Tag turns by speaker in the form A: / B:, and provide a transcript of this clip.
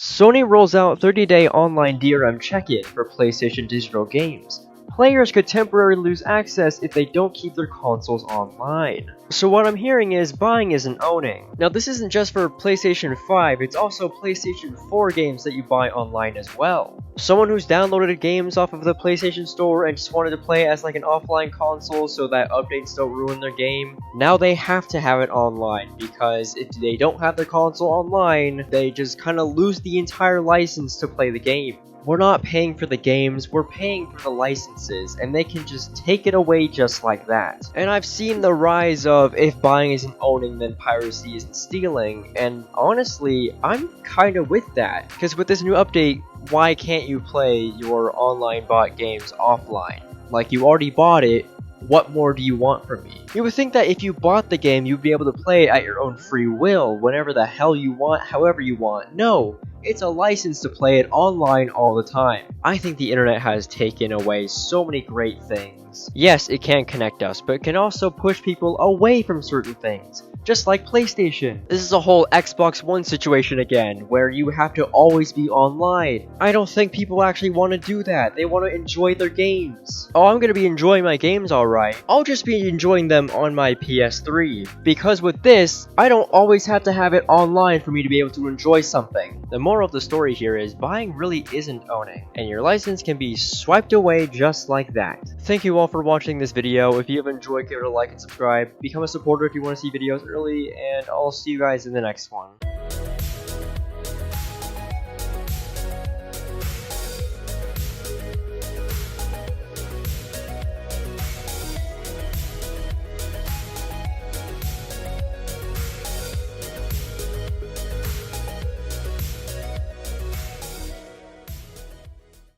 A: Sony rolls out 30-day online DRM check-in for PlayStation digital games. Players could temporarily lose access if they don't keep their consoles online. So what I'm hearing is buying isn't owning. Now this isn't just for PlayStation 5, it's also PlayStation 4 games that you buy online as well. Someone who's downloaded games off of the PlayStation Store and just wanted to play as like an offline console so that updates don't ruin their game, now they have to have it online, because if they don't have their console online, they just kind of lose the entire license to play the game. We're not paying for the games, we're paying for the licenses, and they can just take it away just like that. And I've seen the rise of if buying isn't owning, then piracy isn't stealing, and honestly, I'm kinda with that. Because with this new update, why can't you play your online bought games offline? Like, you already bought it, what more do you want from me? You would think that if you bought the game, you'd be able to play it at your own free will, whenever the hell you want, however you want. No! It's a license to play it online all the time. I think the internet has taken away so many great things. Yes, it can connect us, but it can also push people away from certain things. Just like PlayStation. This is a whole Xbox One situation again, where you have to always be online. I don't think people actually want to do that. They want to enjoy their games. Oh, I'm gonna be enjoying my games alright. I'll just be enjoying them on my PS3. Because with this, I don't always have to have it online for me to be able to enjoy something. The moral of the story here is buying really isn't owning, and your license can be swiped away just like that. Thank you all for watching this video. If you have enjoyed, give it a like and subscribe. Become a supporter if you want to see videos early, and I'll see you guys in the next one.